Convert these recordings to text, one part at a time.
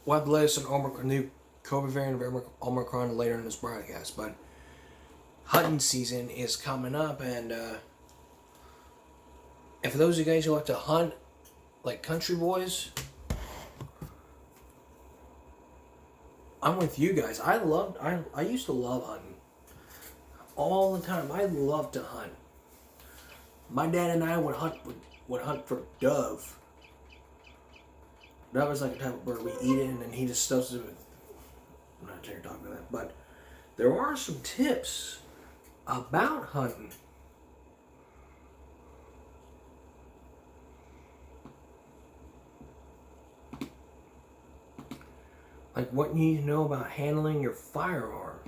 we'll have the latest on Omicron, new COVID variant of Omicron later in this broadcast. But hunting season is coming up, and for those of you guys who like to hunt like country boys, I'm with you guys. I used to love hunting all the time. I loved to hunt. My dad and I would hunt for dove. Dove is like a type of bird. We eat it and then he just stuffs it with. I'm not here to talk about that, but there are some tips about hunting. Like what you need to know about handling your firearm.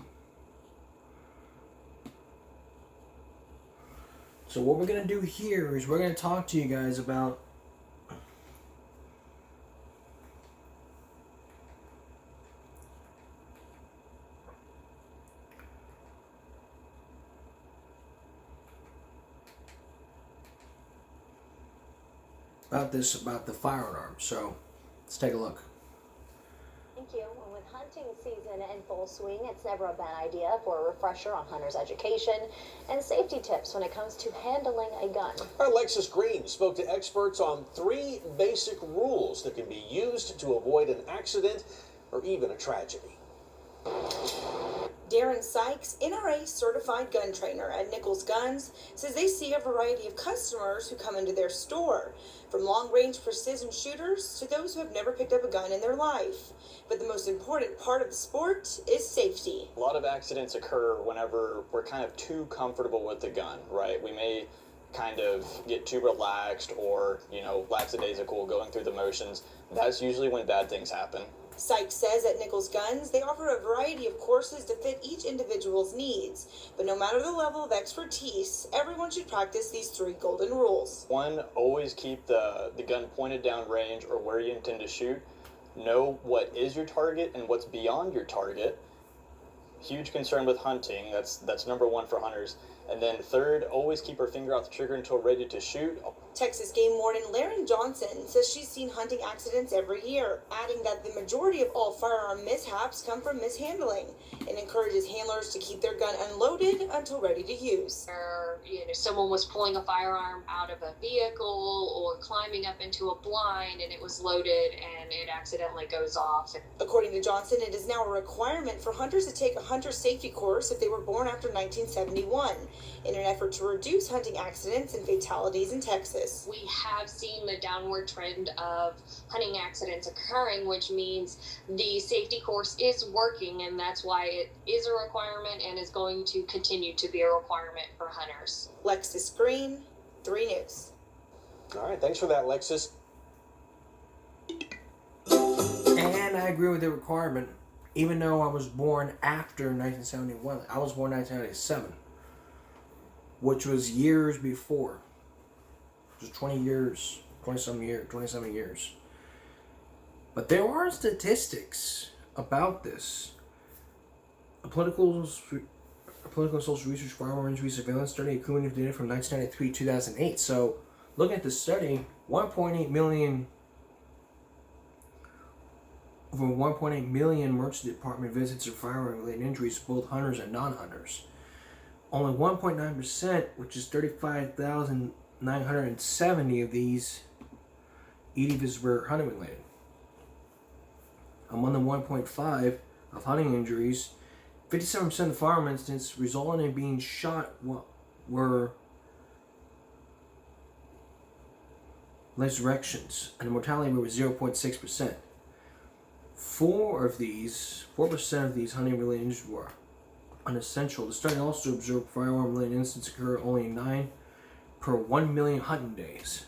So what we're going to do here is we're going to talk to you guys about about the firearm. So let's take a look. Thank you. Well, with hunting season in full swing, it's never a bad idea for a refresher on hunters' education and safety tips when it comes to handling a gun. Our Alexis Green spoke to experts on 3 basic rules that can be used to avoid an accident or even a tragedy. Darren Sykes, NRA certified gun trainer at Nichols Guns, says they see a variety of customers who come into their store, from long-range precision shooters to those who have never picked up a gun in their life. But the most important part of the sport is safety. A lot of accidents occur whenever we're kind of too comfortable with the gun, right? We may kind of get too relaxed or, lackadaisical going through the motions. That's usually when bad things happen. Sykes says at Nichols Guns, they offer a variety of courses to fit each individual's needs. But no matter the level of expertise, everyone should practice these 3 golden rules. 1, always keep the gun pointed down range or where you intend to shoot. Know what is your target and what's beyond your target. Huge concern with hunting. That's number 1 for hunters. And then 3rd, always keep her finger off the trigger until ready to shoot. Texas game warden Laren Johnson says she's seen hunting accidents every year, adding that the majority of all firearm mishaps come from mishandling, and encourages handlers to keep their gun unloaded until ready to use. Or, someone was pulling a firearm out of a vehicle or climbing up into a blind and it was loaded and it accidentally goes off. According to Johnson, it is now a requirement for hunters to take a hunter safety course if they were born after 1971, in an effort to reduce hunting accidents and fatalities in Texas. We have seen the downward trend of hunting accidents occurring, which means the safety course is working, and that's why it is a requirement and is going to continue to be a requirement for hunters. Lexus Green, 3 News. All right, thanks for that, Lexus. And I agree with the requirement, even though I was born after 1971. I was born in 1997, which was years before. Just 27 years. But there are statistics about this. A political social research firearm injury surveillance study accumulative data from 1993 to 2008. So, looking at the study, 1.8 million emergency department visits of firearm-related injuries, both hunters and non-hunters. Only 1.9%, which is 35,970 of these EDVs were hunting related. Among the 1.5 of hunting injuries, 57% of firearm incidents resulting in being shot were resurrections, and the mortality rate was 0.6%. 4% of these hunting related injuries were unessential. The study also observed firearm related incidents occur only 9 per 1 million hunting days.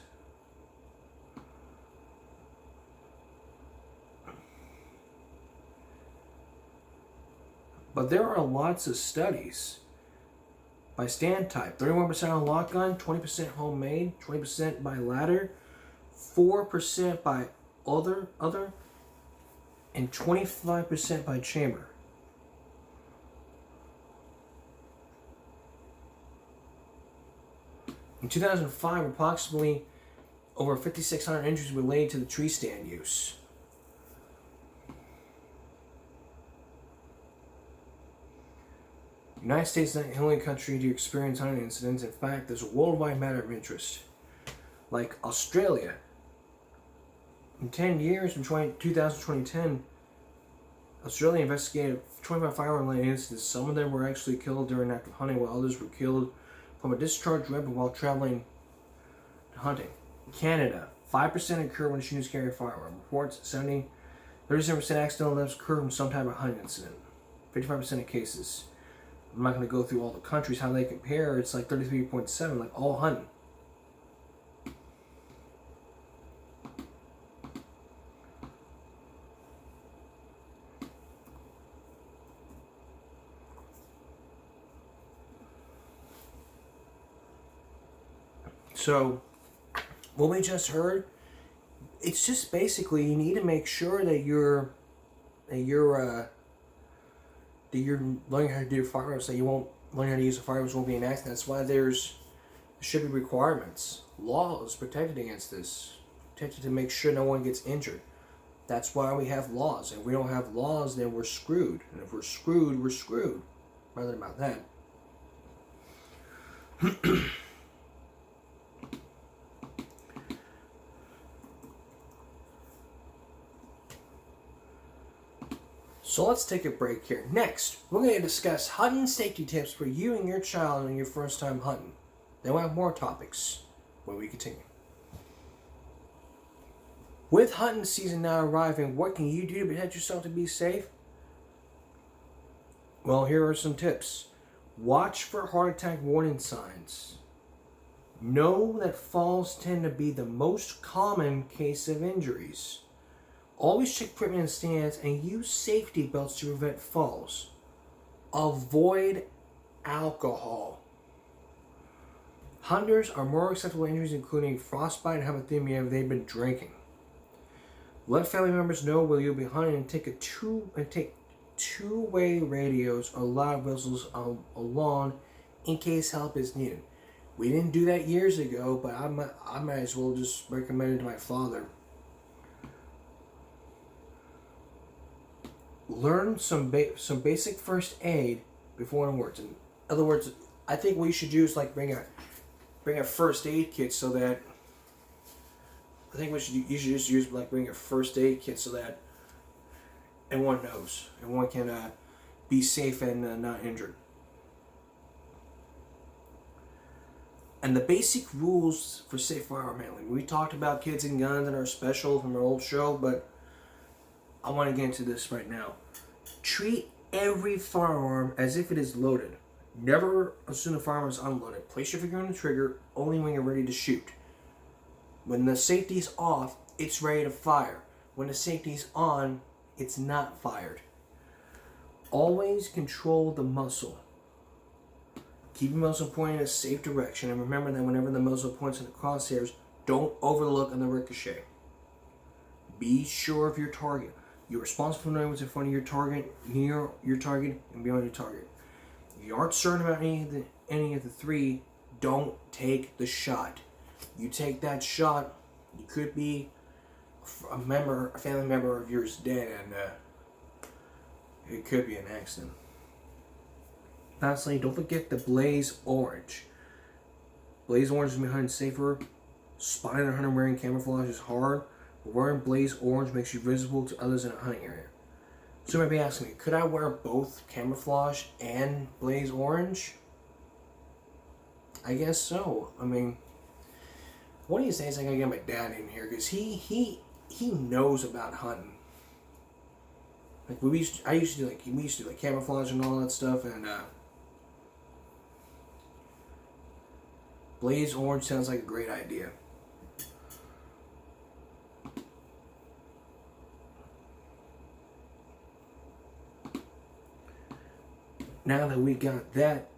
But there are lots of studies by stand type. 31% on lock gun, 20% homemade, 20% by ladder, 4% by other, and 25% by chamber. In 2005, approximately over 5,600 injuries related to the tree stand use. The United States is not the only country to experience hunting incidents. In fact, there's a worldwide matter of interest. Like Australia, in 10 years, from 2000 to 2010, Australia investigated 25 firearm-related incidents. Some of them were actually killed during active hunting, while others were killed from a discharged weapon while traveling to hunting. Canada, 5% occur when shooters carry a firearm. Reports 37% accidental deaths occur from some type of hunting incident. 55% of cases. I'm not going to go through all the countries, how they compare. It's like 33.7, like all hunting. So, what we just heard, it's just basically you need to make sure that you're learning how to do firearms, that you won't learn how to use the firearms won't be an accident. That's why there should be requirements, laws protected against this, protected to make sure no one gets injured. That's why we have laws. If we don't have laws, then we're screwed. And if we're screwed, we're screwed. Rather about that. So let's take a break here. Next, we're going to discuss hunting safety tips for you and your child on your first time hunting. Then we'll have more topics when we continue. With hunting season now arriving, what can you do to protect yourself to be safe? Well, here are some tips. Watch for heart attack warning signs. Know that falls tend to be the most common case of injuries. Always check equipment and stands and use safety belts to prevent falls. Avoid alcohol. Hunters are more acceptable injuries, including frostbite and hypothermia, if they've been drinking. Let family members know where you'll be hunting and take two-way radios or loud whistles along in case help is needed. We didn't do that years ago, but I might as well just recommend it to my father. Learn some basic first aid before it works. In other words, I think what you should do is like bring a first aid kit so that you should just use bring a first aid kit so that everyone knows, everyone can be safe and not injured. And the basic rules for safe firearm handling. We talked about kids and guns in our special from our old show, but I want to get into this right now. Treat every firearm as if it is loaded. Never assume the firearm is unloaded. Place your finger on the trigger only when you're ready to shoot. When the safety's off, it's ready to fire. When the safety's on, it's not fired. Always control the muzzle. Keep your muzzle pointing in a safe direction, and remember that whenever the muzzle points in the crosshairs, don't overlook on the ricochet. Be sure of your target. You're responsible for knowing what's in front of your target, near your target, and beyond your target. If you aren't certain about any of the three, don't take the shot. You take that shot, you could be a family member of yours dead, and it could be an accident. Lastly, don't forget the Blaze Orange. Blaze Orange is behind safer. Spotting a hunter wearing camouflage is hard. Wearing Blaze Orange makes you visible to others in a hunting area. So you might be asking me, could I wear both camouflage and Blaze Orange? I guess so. I mean, one of these days I gotta get my dad in here because he knows about hunting. Like we used to do camouflage and all that stuff, and Blaze Orange sounds like a great idea. Now that we got that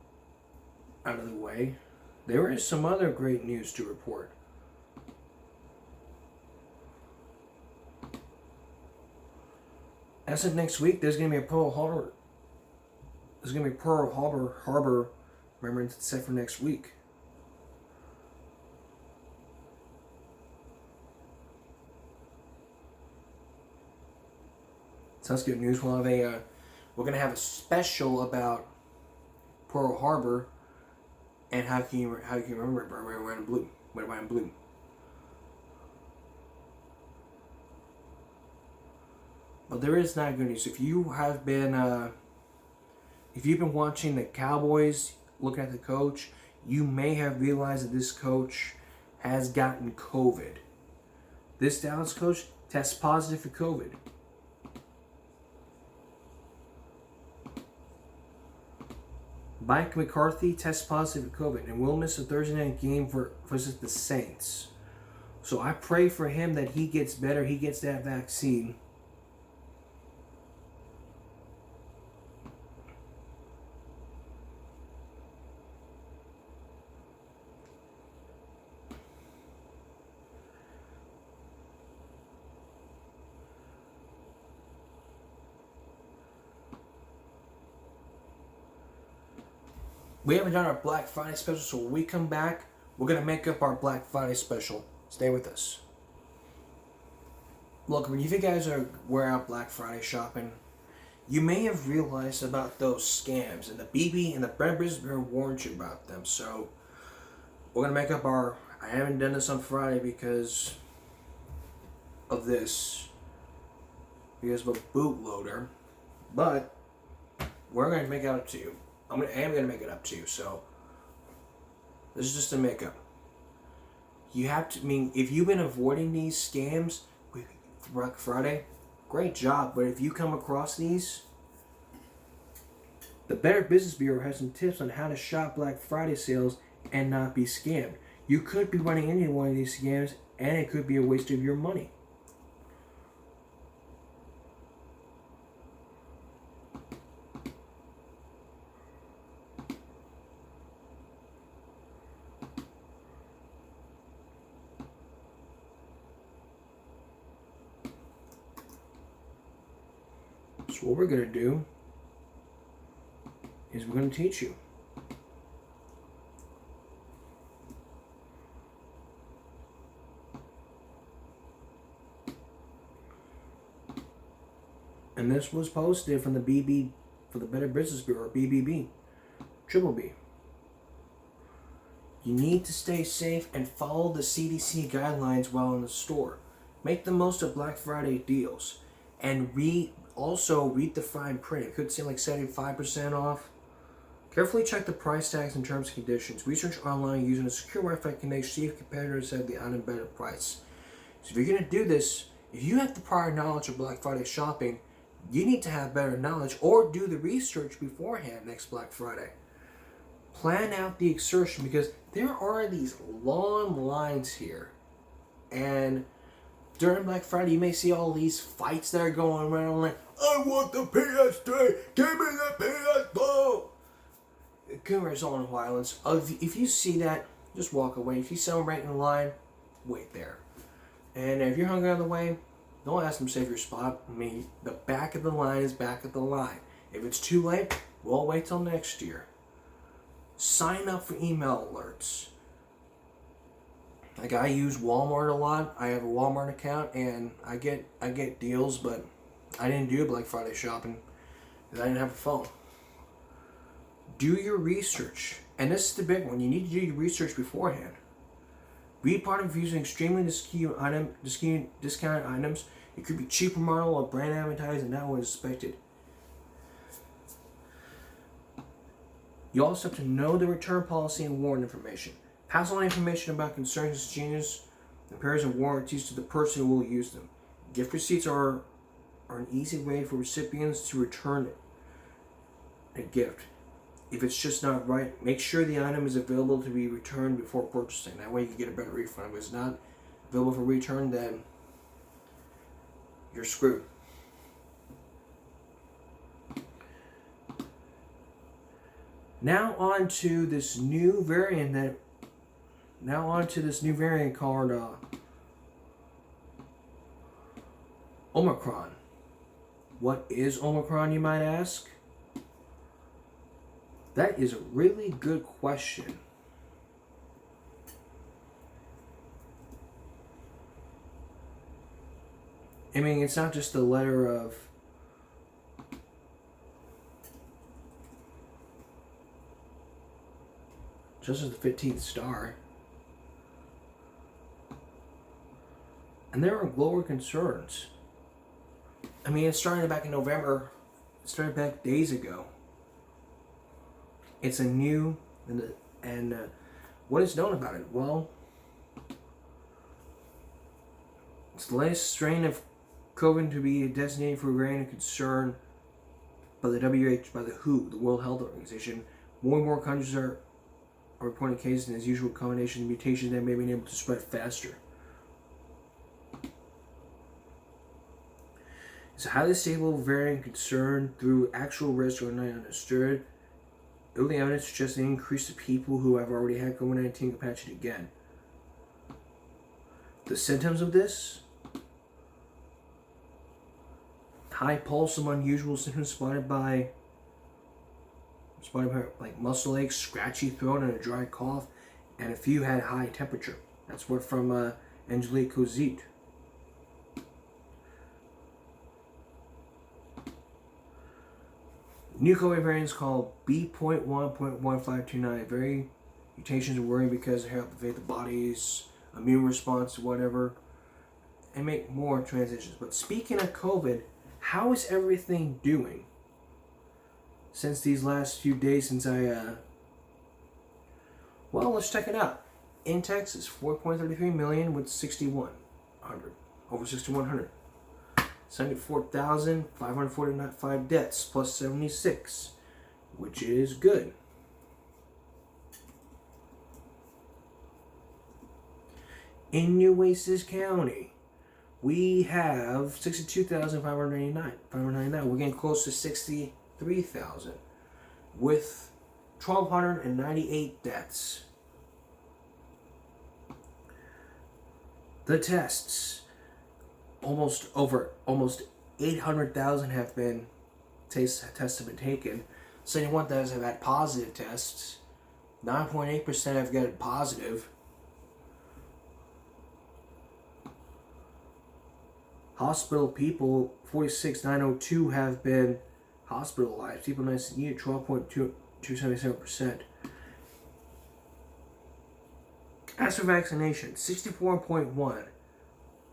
out of the way, there is some other great news to report. As of next week, there's going to be a Pearl Harbor Remembrance set for next week. So that's good news. We're gonna have a special about Pearl Harbor and how can you remember it by wearing white and blue. White and blue. But there is not good news. If you've been watching the Cowboys, looking at the coach, you may have realized that this coach has gotten COVID. This Dallas coach tests positive for COVID. Mike McCarthy tests positive for COVID and will miss a Thursday night game versus the Saints. So I pray for him that he gets better, he gets that vaccine. We haven't done our Black Friday special, so when we come back, we're going to make up our Black Friday special. Stay with us. Look, when you guys were out Black Friday shopping, you may have realized about those scams, and the BB and the Better Business Bureau warned you about them. So we're going to make up our... I haven't done this on Friday because of this. Because of a bootloader. But we're going to make it up to you. I am going to make it up to you, so this is just a makeup. You have to, if you've been avoiding these scams with Black Friday, great job. But if you come across these, the Better Business Bureau has some tips on how to shop Black Friday sales and not be scammed. You could be running into one of these scams, and it could be a waste of your money. So what we're going to do is we're going to teach you. And this was posted from the BB, for the Better Business Bureau, BBB, Triple B. You need to stay safe and follow the CDC guidelines while in the store. Make the most of Black Friday deals. And also read the fine print. It could seem like 75% off. Carefully check the price tags and terms and conditions. Research online using a secure Wi-Fi connection. See if competitors have the item better price. So if you're going to do this, if you have the prior knowledge of Black Friday shopping, you need to have better knowledge or do the research beforehand next Black Friday. Plan out the exertion because there are these long lines here. And during Black Friday, you may see all these fights that are going around like, I want the PS3, give me the PS4. It could result in violence. If you see that, just walk away. If you see someone right in line, wait there. And if you're hungry on the way, don't ask them to save your spot. The back of the line is back of the line. If it's too late, we'll wait till next year. Sign up for email alerts. Like I use Walmart a lot. I have a Walmart account and I get deals, but I didn't do Black Friday shopping because I didn't have a phone. Do your research. And this is the big one. You need to do your research beforehand. Read part of using extremely discounted items. It could be cheaper model or brand advertised and not what is expected. You also have to know the return policy and warrant information. Pass on information about concerns, exchanges, repairs, and warranties to the person who will use them. Gift receipts are an easy way for recipients to return a gift. If it's just not right, make sure the item is available to be returned before purchasing. That way you can get a better refund. If it's not available for return, then you're screwed. Now on to this new variant called Omicron. What is Omicron, you might ask? That is a really good question. It's not just the letter of just as the 15th star. And there are global concerns. I mean, it started back in November. It started back days ago. It's a new, and what is known about it? Well, it's the latest strain of COVID to be designated for great concern by the WHO, the World Health Organization. More and more countries are reporting cases, and as usual, combination of mutations that may be able to spread faster. It's a highly stable variant concern through actual risk or not understood. Early evidence suggests an increase of people who have already had COVID-19 can patch it again. The symptoms of this: high pulse, some unusual symptoms spotted by like muscle aches, scratchy throat, and a dry cough, and a few had high temperature. That's what from Angelique Cozit. New COVID variants called B.1.1529. Very mutations are worrying because they help evade the body's immune response to whatever and make more transitions. But speaking of COVID, how is everything doing since these last few days since well, let's check it out. In Texas, 4.33 million with 6,100. Over 6,100. 74,545 deaths plus 76, which is good. In Nueces County, we have 62,599. We're getting close to 63,000 with 1,298 deaths. The tests. Almost 800,000 have been tests have been taken. 71,000 have had positive tests. 9.8% have gotten positive. Hospital people, 46,902 have been hospitalized. People in ICU, 12.277%. As for vaccination, 64.1.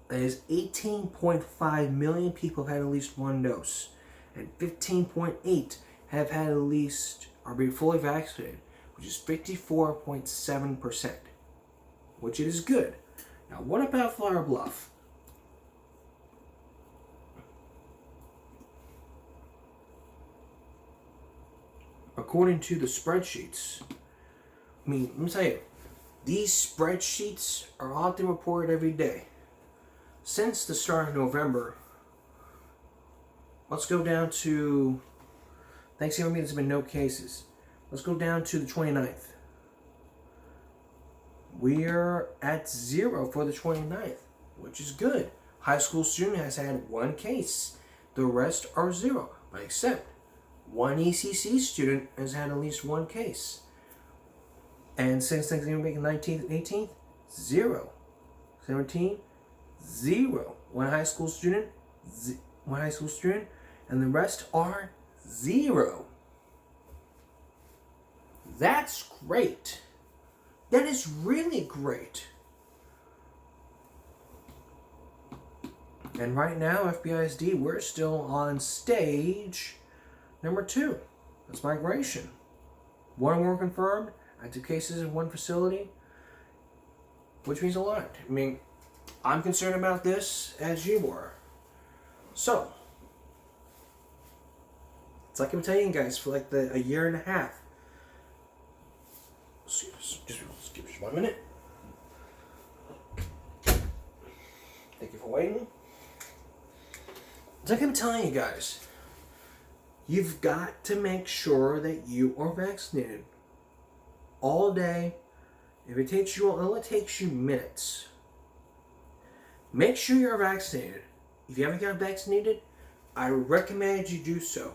That is 18.5 million people have had at least one dose, and 15.8 have had at least are being fully vaccinated, which is 54.7%, which is good. Now, what about Flower Bluff? According to the spreadsheets, I mean, let me tell you, these spreadsheets are often reported every day. Since the start of November, let's go down to Thanksgiving. There's been no cases. Let's go down to the 29th. We're at 0 for the 29th, which is good. High school student has had one case. The rest are 0, but except one ECC student has had at least one case. And since Thanksgiving week, 19th and 18th, 0. 17, 0. One high school student, and the rest are 0. That's great. That is really great. And right now, FBISD, we're still on stage number 2. That's migration. 1 more confirmed, active cases in 1 facility, which means a lot. I mean, I'm concerned about this as you are. So, it's like I've been telling you guys for like a year and a half. Just give me 1 minute. Thank you for waiting. It's like I'm telling you guys, you've got to make sure that you are vaccinated all day. If it takes you, it only takes you minutes. Make sure you're vaccinated. If you haven't got vaccinated, I recommend you do so.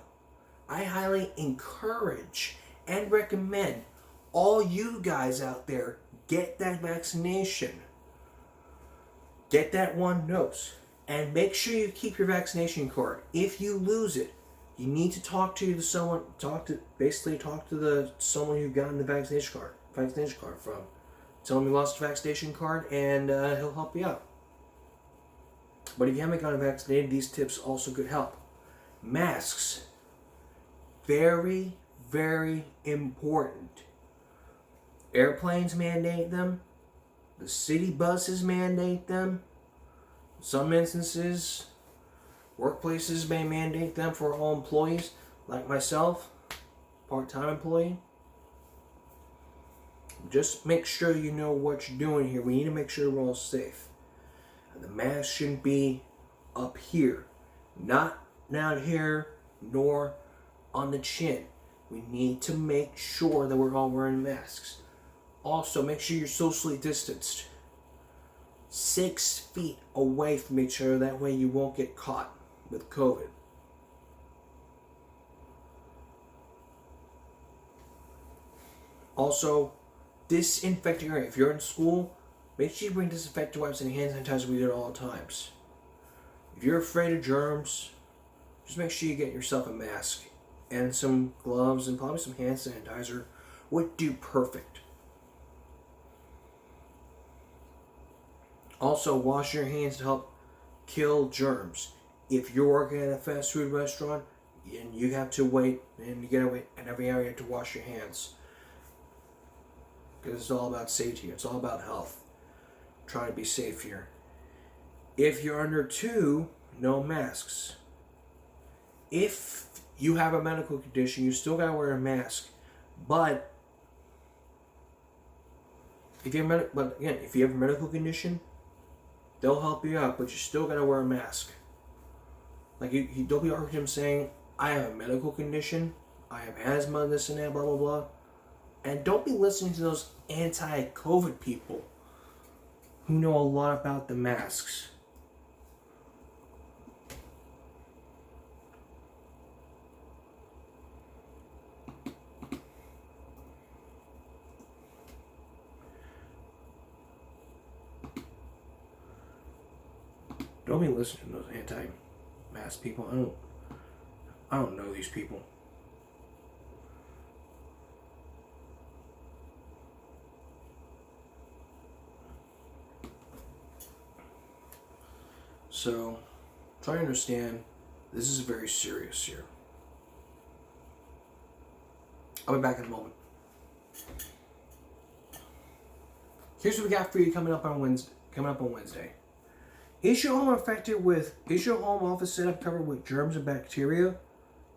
I highly encourage and recommend all you guys out there get that vaccination. Get that 1 dose. And make sure you keep your vaccination card. If you lose it, you need to talk to someone. Talk to someone who got the vaccination card. vaccination card from. Tell him you lost your vaccination card, and he'll help you out. But if you haven't gotten vaccinated, these tips also could help. Masks. Very, very important. Airplanes mandate them. The city buses mandate them. In some instances, workplaces may mandate them for all employees, like myself, part-time employee. Just make sure you know what you're doing here. We need to make sure we're all safe. And the mask shouldn't be up here, not down here, nor on the chin. We need to make sure that we're all wearing masks. Also, make sure you're socially distanced. 6 feet away from each other. That way you won't get caught with COVID. Also, disinfect your area. If you're in school, make sure you bring disinfectant wipes and hand sanitizer with you at all times. If you're afraid of germs, just make sure you get yourself a mask and some gloves and probably some hand sanitizer would do perfect. Also, wash your hands to help kill germs. If you're working at a fast food restaurant and you have to wait, and you gotta wait in every area to wash your hands, because it's all about safety. It's all about health. Try to be safe here. If you're under 2, no masks. If you have a medical condition, you still gotta wear a mask. But if you have if you have a medical condition, they'll help you out, but you still gotta wear a mask. Like you don't be arguing him saying, I have a medical condition, I have asthma, this and that, blah blah blah. And don't be listening to those anti-COVID people who know a lot about the masks. Don't be listening to those anti-mask people. I don't know these people. So, try to understand, this is very serious here. I'll be back in a moment. Here's what we got for you coming up on Wednesday. Is your home office setup covered with germs and bacteria?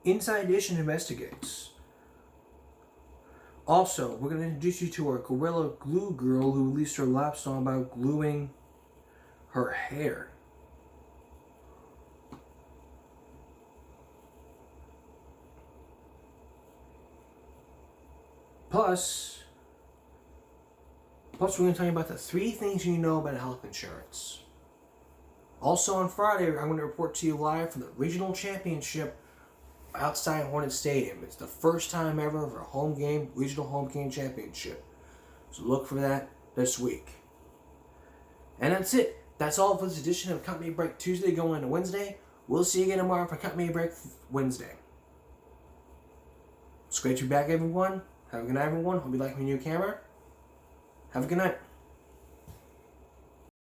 Inside Edition investigates. Also, we're going to introduce you to our Gorilla Glue girl who released her lap song about gluing her hair. Plus, we're going to tell you about the 3 things you know about health insurance. Also on Friday, I'm going to report to you live from the regional championship outside Hornet Stadium. It's the first time ever for a regional home game championship. So look for that this week. And that's it. That's all for this edition of Company Break Tuesday going into Wednesday. We'll see you again tomorrow for Company Break Wednesday. It's great to be back, everyone. Have a good night, everyone. Hope you like my new camera. Have a good night.